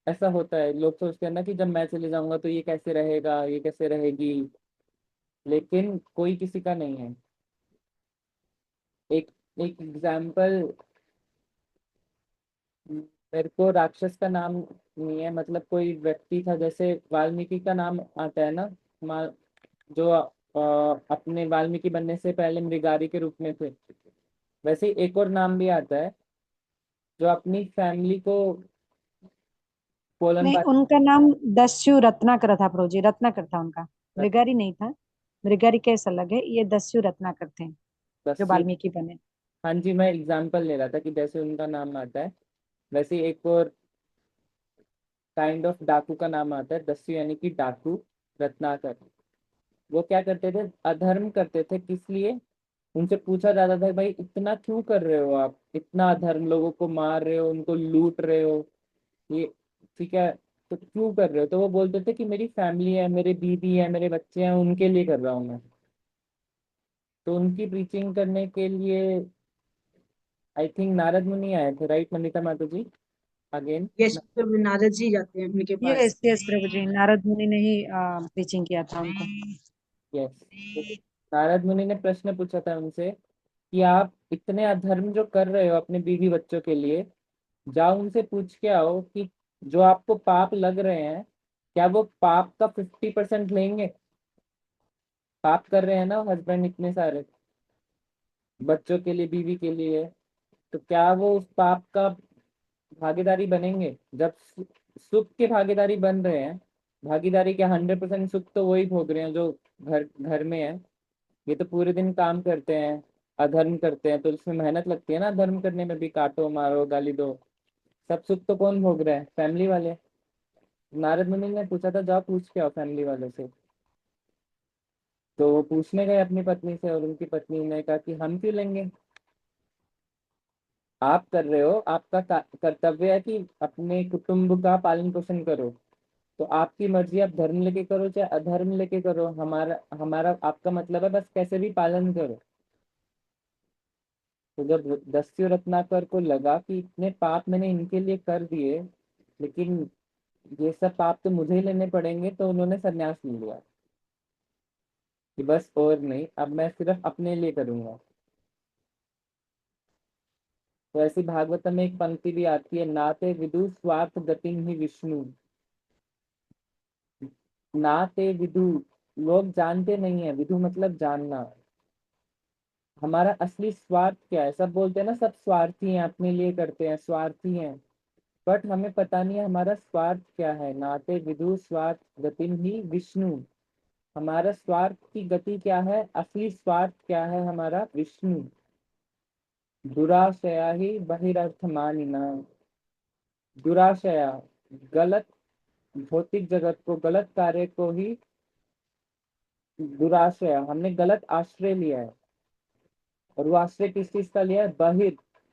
ऐसा होता है, लोग सोचते हैं ना कि जब मैं चले जाऊंगा तो ये कैसे रहेगा, ये कैसे रहेगी, लेकिन कोई किसी का नहीं है। एक एक एग्जाम्पल, मेरे को राक्षस का नाम नहीं है, मतलब कोई व्यक्ति था, जैसे वाल्मीकि का नाम आता है ना, जो अपने वाल्मीकि बनने से पहले मृगारी के रूप में थे। वैसे ही एक और नाम भी आता है जो अपनी फैमिली को पोलन नहीं, पा। उनका नाम दस्यु रत्नाकर था प्रभु जी, रत्नाकर था उनका, मृगारी नहीं था। मृगारी कैसा लगे, ये दस्यु रत्नाकर थे जो दस्यु, वाल्मीकि बने। हाँ जी, मैं एग्जाम्पल ले रहा था कि जैसे उनका नाम आता है, वैसे ही एक और काइंड ऑफ डाकू का नाम आता है, दस्यु यानी कि डाकू, रत्नाकर। वो क्या करते थे, अधर्म करते थे। किस लिए? उनसे पूछा जाता था, भाई इतना क्यों कर रहे हो आप, इतना अधर्म, लोगों को मार रहे हो, उनको लूट रहे हो, ये ठीक है, तो क्यों कर रहे हो? तो वो बोलते थे कि मेरी फैमिली है, मेरे बीवी है, मेरे बच्चे हैं, उनके लिए कर रहा हूँ मैं। तो उनकी प्रीचिंग करने के लिए आई थिंक नारद मुनि आए थे, राइट मनीता माता जी? अगेन, यस, तो नारद जी जाते हैं उनके पास। यस यस प्रभु जी, नारद मुनि ने ही टीचिंग किया था उनको। यस। नारद मुनि ने प्रश्न पूछा था उनसे कि आप इतने अधर्म जो कर रहे हो अपने बीवी बच्चों के लिए, जाओ उनसे पूछ के आओ कि जो आपको पाप लग रहे हैं, क्या वो पाप का 50% लेंगे? पाप कर रहे हैं ना हस्बैंड इतने सारे, बच्चों के लिए, बीवी के लिए, तो क्या वो उस पाप का भागीदारी बनेंगे? जब सुख के भागीदारी बन रहे हैं, भागीदारी क्या, 100% सुख तो वही भोग रहे हैं जो घर घर में है। ये तो पूरे दिन काम करते हैं, अधर्म करते हैं, तो इसमें मेहनत लगती है ना, धर्म करने में भी, काटो मारो गाली दो, सब सुख तो कौन भोग रहा है? फैमिली वाले। नारद मुनि ने पूछा था, जाओ पूछ के आओ फैमिली वालों से। तो वो पूछने गए अपनी पत्नी से और उनकी पत्नी ने कहा कि हम क्यों लेंगे, आप कर रहे हो, आपका कर्तव्य है कि अपने कुटुंब का पालन पोषण करो, तो आपकी मर्जी, आप धर्म लेके करो चाहे अधर्म लेके करो, हमारा हमारा आपका मतलब है बस कैसे भी पालन करो। तो जब दस्यु रत्नाकर को लगा कि इतने पाप मैंने इनके लिए कर दिए, लेकिन ये सब पाप तो मुझे ही लेने पड़ेंगे, तो उन्होंने संन्यास ले लिया कि बस और नहीं, अब मैं सिर्फ अपने लिए करूंगा। तो ऐसी भागवतम में एक पंक्ति भी आती है, नाते विदु स्वार्थ गति ही विष्णु। नाते विदु, लोग जानते नहीं है, विदु मतलब जानना, हमारा असली स्वार्थ क्या है। सब बोलते हैं ना सब स्वार्थी हैं, अपने लिए करते हैं, स्वार्थी हैं, बट हमें पता नहीं है हमारा स्वार्थ क्या है। नाते विदु स्वार्थ गतिम ही विष्णु, हमारा स्वार्थ की गति क्या है, असली स्वार्थ क्या है हमारा, विष्णु। दुराशया ही बहिरर्थमानिना, दुराशया गलत, भौतिक जगत को, गलत कार्य को ही दुराशया, हमने गलत आश्रय लिया है। और वो आश्रय किस चीज का लिया है,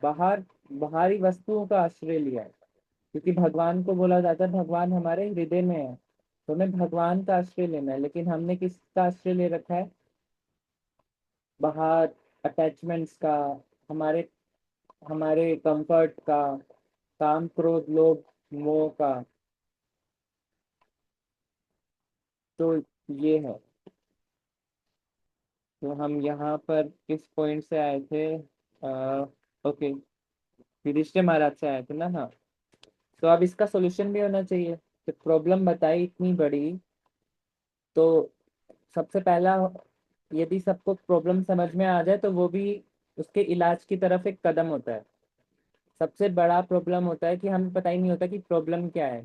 बाहर, बाहरी वस्तुओं का आश्रय लिया है। क्योंकि भगवान को बोला जाता है भगवान हमारे हृदय में है, तो हमें भगवान का आश्रय लेना है, लेकिन हमने किसका आश्रय ले रखा है, बाहर अटैचमेंट्स का, हमारे हमारे कंफर्ट का, काम क्रोध लोभ मोह का। तो ये है। तो हम यहाँ पर किस पॉइंट से आए थे, ओके, युधिष्ठिर महाराज से आए थे ना, हाँ। तो अब इसका सॉल्यूशन भी होना चाहिए। तो प्रॉब्लम बताई इतनी बड़ी, तो सबसे पहला, यदि सबको प्रॉब्लम समझ में आ जाए तो वो भी उसके इलाज की तरफ एक कदम होता है। सबसे बड़ा प्रॉब्लम होता है कि हमें पता ही नहीं होता कि प्रॉब्लम क्या है।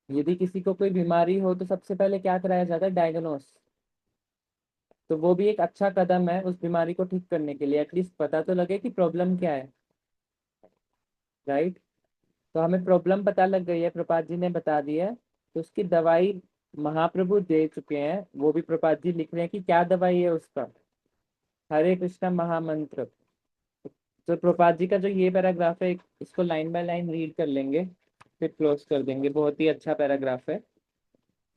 यदि किसी को कोई बीमारी हो तो सबसे पहले क्या कराया जाता है, डायग्नोस। तो वो भी एक अच्छा कदम है उस बीमारी को ठीक करने के लिए, एटलीस्ट पता तो लगे कि प्रॉब्लम क्या है, राइट। तो हमें प्रॉब्लम पता लग गई है, प्रपात जी ने बता दी है, तो उसकी दवाई महाप्रभु दे चुके हैं। वो भी प्रपात जी लिख रहे हैं कि क्या दवाई है उसका, हरे कृष्णा महामंत्र। तो प्रपात जी का जो ये पैराग्राफ है, इसको लाइन बाय लाइन रीड कर लेंगे, फिर क्लोज कर देंगे। बहुत ही अच्छा पैराग्राफ है।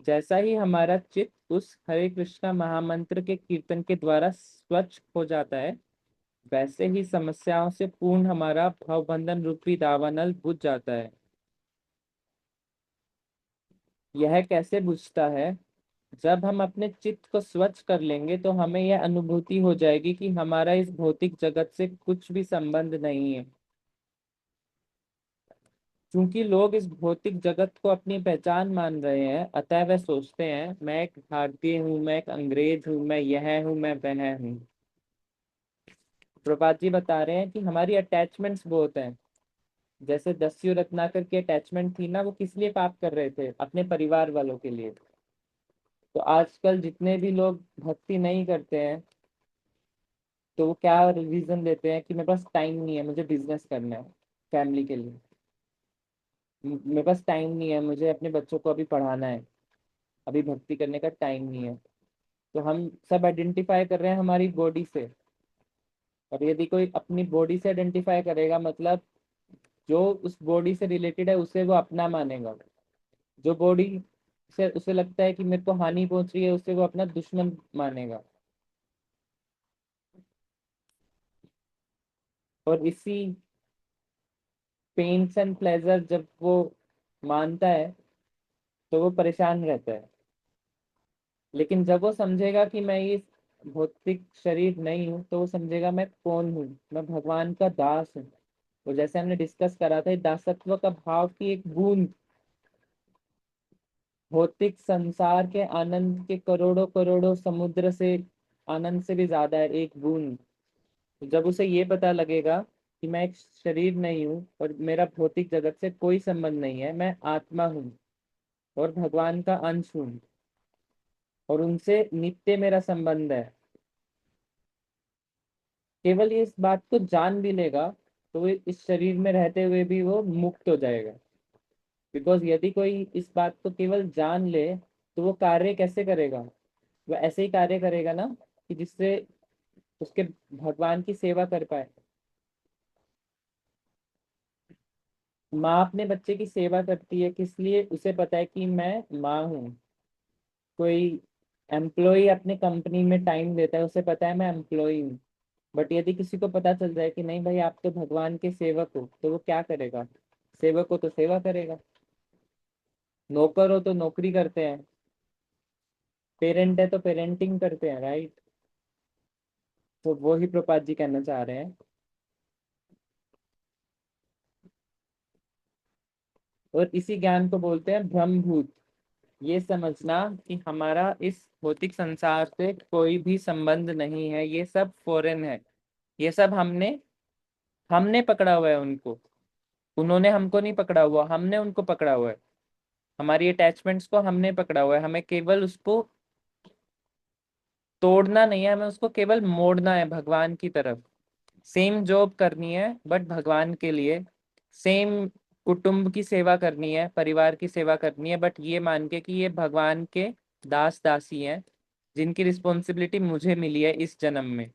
जैसा ही हमारा चित्त उस हरे कृष्णा महामंत्र के कीर्तन के द्वारा स्वच्छ हो जाता है, वैसे ही समस्याओं से पूर्ण हमारा भवबंधन रूपी दावानल बुझ जाता है। यह कैसे बुझता है, जब हम अपने चित्त को स्वच्छ कर लेंगे तो हमें यह अनुभूति हो जाएगी कि हमारा इस भौतिक जगत से कुछ भी संबंध नहीं है। क्योंकि लोग इस भौतिक जगत को अपनी पहचान मान रहे हैं, अतः वह सोचते हैं मैं एक भारतीय हूँ, मैं एक अंग्रेज हूँ, मैं यह हूँ, मैं वह हूँ। प्रभात जी बता रहे हैं कि हमारी अटैचमेंट्स बहुत हैं। जैसे दस्यु रत्नाकर की अटैचमेंट थी ना, वो किस लिए पाप कर रहे थे, अपने परिवार वालों के लिए। तो आजकल जितने भी लोग भक्ति नहीं करते हैं, तो वो क्या रीजन देते हैं कि मेरे पास टाइम नहीं है, मुझे बिजनेस करना है फैमिली के लिए, मेरे पास टाइम नहीं है, मुझे अपने बच्चों को अभी पढ़ाना है, अभी भक्ति करने का टाइम नहीं है। तो हम सब आइडेंटिफाई कर रहे हैं हमारी बॉडी से। और यदि कोई अपनी बॉडी से आइडेंटिफाई करेगा, मतलब जो उस बॉडी से रिलेटेड है उसे वो अपना मानेगा। जो बॉडी से उसे लगता है कि मेरे को हानि पहुंच रही है, उसे वो अपना दुश्मन मानेगा। और इसी पेन्स एंड प्लेजर जब वो मानता है तो वो परेशान रहता है। लेकिन जब वो समझेगा कि मैं ये भौतिक शरीर नहीं हूँ, तो वो समझेगा मैं कौन हूँ, मैं भगवान का दास हूँ। तो जैसे हमने डिस्कस करा था, दासत्व का भाव की एक बूंद भौतिक संसार के आनंद के करोड़ों करोड़ों समुद्र से आनंद से भी ज्यादा है, एक बूंद। तो जब उसे ये पता लगेगा कि मैं एक शरीर नहीं हूँ और मेरा भौतिक जगत से कोई संबंध नहीं है, मैं आत्मा हूँ और भगवान का अंश हूँ और उनसे नित्य मेरा संबंध है, केवल ये इस बात को जान भी लेगा तो वो इस शरीर में रहते हुए भी वो मुक्त हो जाएगा। बिकॉज यदि कोई इस बात को केवल जान ले तो वो कार्य कैसे करेगा, वो ऐसे ही कार्य करेगा ना कि जिससे उसके भगवान की सेवा कर पाए। माँ अपने बच्चे की सेवा करती है, किस लिए? उसे पता है कि मैं माँ हूँ। कोई एम्प्लॉय अपने कंपनी में टाइम देता है, उसे पता है मैं एम्प्लॉय हूँ। बट यदि किसी को पता चल जाए कि नहीं भाई आप तो भगवान के सेवक हो, तो वो क्या करेगा? सेवक हो तो सेवा करेगा, नौकर हो तो नौकरी करते हैं, पेरेंट है तो पेरेंटिंग करते हैं, राइट? तो वो ही प्रपात जी कहना चाह रहे हैं। और इसी ज्ञान को बोलते हैं ब्रह्मभूत। ये समझना कि हमारा इस भौतिक संसार से कोई भी संबंध नहीं है, ये सब फॉरेन है। ये सब हमने हमने पकड़ा हुआ है उनको, उन्होंने हमको नहीं पकड़ा हुआ, हमने उनको पकड़ा हुआ है। हमारी अटैचमेंट्स को हमने पकड़ा हुआ है, हमें केवल उसको तोड़ना नहीं है, हमें उसको केवल मोड़ना है भगवान की तरफ। सेम जॉब करनी है बट भगवान के लिए, सेम कुटुंब की सेवा करनी है, परिवार की सेवा करनी है, बट ये मान के कि ये भगवान के दास दासी हैं जिनकी रिस्पॉन्सिबिलिटी मुझे मिली है इस जन्म में।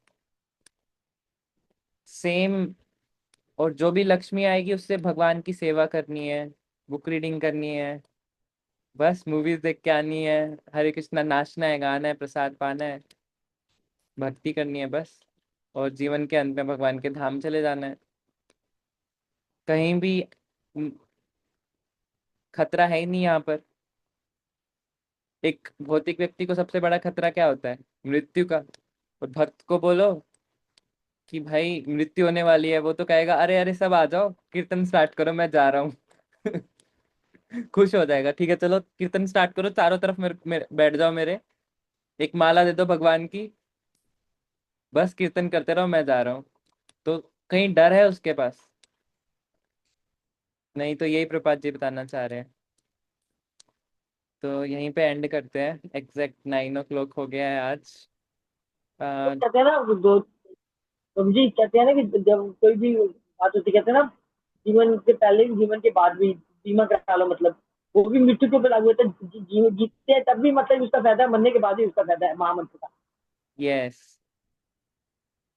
सेम। और जो भी लक्ष्मी आएगी उससे भगवान की सेवा करनी है, बुक रीडिंग करनी है, बस मूवीज देख के आनी है, हरे कृष्णा नाचना है, गाना है, प्रसाद पाना है, भक्ति करनी है बस। और जीवन के अंत में भगवान के धाम चले जाना है। कहीं भी खतरा है ही नहीं यहाँ पर। एक भौतिक व्यक्ति को सबसे बड़ा खतरा क्या होता है? मृत्यु का। और भक्त को बोलो कि भाई मृत्यु होने वाली है, वो तो कहेगा अरे अरे सब आ जाओ, कीर्तन स्टार्ट करो, मैं जा रहा हूँ। खुश हो जाएगा, ठीक है चलो कीर्तन स्टार्ट करो, चारों तरफ मेरे बैठ जाओ, मेरे एक माला दे दो भगवान की, बस कीर्तन करते रहो, मैं जा रहा हूँ। तो कहीं डर है उसके पास? नहीं। तो यही प्रपात जी बताना चाह रहे हैं। तो यहीं पे एंड करते हैं, एग्जैक्ट 9 o'clock हो गया है आज। तो कहते हैं ना दो, प्रभु जी कहते हैं ना कि जब कोई भी बात होती, कहते हैं ना जीवन के पहले भी जीवन के बाद भी बीमा करा लो, मतलब वो भी मृत्यु के ऊपर लागू होता है। जीवन जीते हैं तब भी मतलब उसका फायदा है, मरने के बाद भी उसका फायदा है महामंत्र का। यस।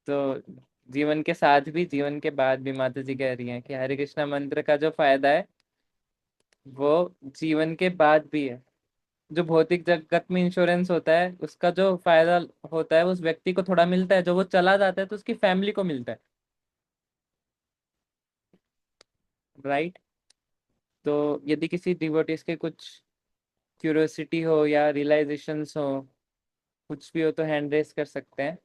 तो जीवन के साथ भी जीवन के बाद भी माता जी कह रही हैं कि हरे कृष्णा मंत्र का जो फायदा है वो जीवन के बाद भी है। जो भौतिक जगत में इंश्योरेंस होता है उसका जो फायदा होता है उस व्यक्ति को थोड़ा मिलता है, जो वो चला जाता है तो उसकी फैमिली को मिलता है, राइट? तो यदि किसी डिवोटीज के कुछ क्यूरियोसिटी हो या रियलाइजेशंस हो, कुछ भी हो, तो हैंड रेस कर सकते हैं।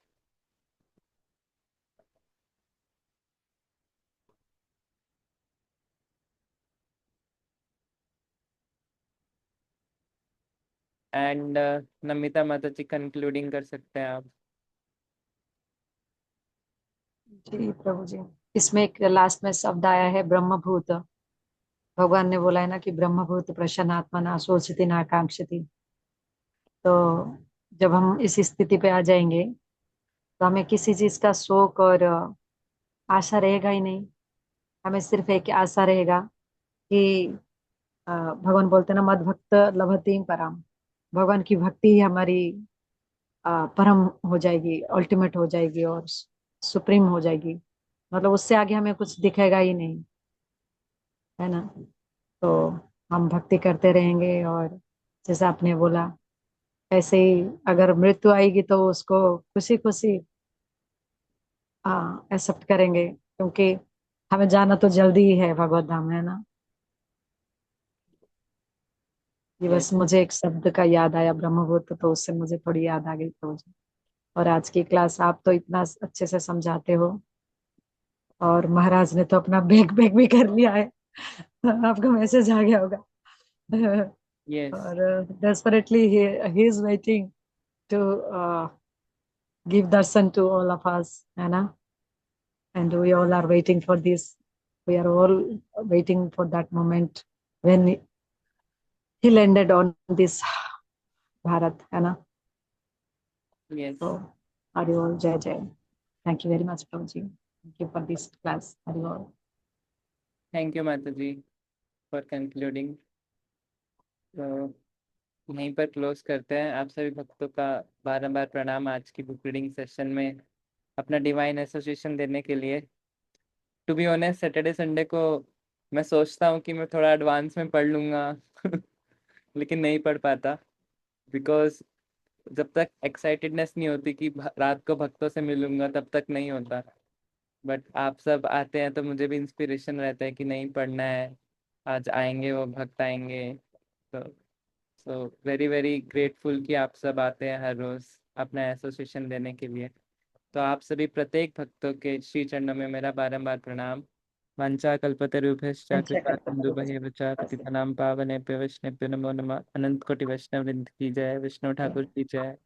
एंड नमिता माता जी कंक्लूडिंग कर सकते हैं आप। जी प्रभु जी, इसमें एक लास्ट में शब्द आया है ब्रह्मभूत। भगवान ने बोला है ना कि ब्रह्मभूत प्रसन्न आत्मा ना सोचती ना आकांक्षती। तो जब हम इस स्थिति पे आ जाएंगे तो हमें किसी चीज का शौक और आशा रहेगा ही नहीं। हमें सिर्फ एक आशा रहेगा कि भगवान बोलते हैं ना, मद भक्त लभते पराम। भगवान की भक्ति ही हमारी परम हो जाएगी, अल्टीमेट हो जाएगी और सुप्रीम हो जाएगी। मतलब उससे आगे हमें कुछ दिखेगा ही नहीं, है ना। तो हम भक्ति करते रहेंगे और जैसा आपने बोला ऐसे ही अगर मृत्यु आएगी तो उसको खुशी खुशी एक्सेप्ट करेंगे, क्योंकि हमें जाना तो जल्दी ही है भगवत धाम, है ना। ये यस। बस मुझे एक शब्द का याद आया ब्रह्मभूत, तो उससे मुझे थोड़ी याद आ गई तो। और आज की क्लास आप तो इतना अच्छे से समझाते हो, और महाराज ने तो अपना बैग बैग भी कर लिया है। आपका मैसेज आ गया होगा। यस। और desperately he is waiting to give darshan to all of us, है ना। And we all are waiting for this. We are all waiting for that moment when he landed on this Bharat, है ना। Yes. So Hari Bol, Jai Jai. Thank you very much, Prabhuji. Thank you for this class. Hari Bol. Thank you माता जी for concluding. यहीं पर close करते हैं। आप सभी भक्तों का बारंबार प्रणाम आज की बुक रीडिंग सेशन में अपना डिवाइन एसोसिएशन देने के लिए। To be honest Saturday Sunday को मैं सोचता हूँ कि मैं थोड़ा एडवांस में पढ़ लूँगा लेकिन नहीं पढ़ पाता, बिकॉज जब तक एक्साइटेडनेस नहीं होती कि रात को भक्तों से मिलूंगा तब तक नहीं होता। बट आप सब आते हैं तो मुझे भी इंस्पिरेशन रहता है कि नहीं पढ़ना है, आज आएंगे वो भक्त आएंगे। तो सो वेरी वेरी ग्रेटफुल कि आप सब आते हैं हर रोज अपना एसोसिएशन देने के लिए। तो आप सभी प्रत्येक भक्तों के श्री चरणों में मेरा बारंबार प्रणाम। वंचा कल्पतरुभ्यश्च कृपा सिन्धुभ्यश्च पतितनां पावनेभ्यो वैष्णवेभ्यो नमो नमः। अनंत कोटि वैष्णव वृंद की जय। विष्णु ठाकुर की जय।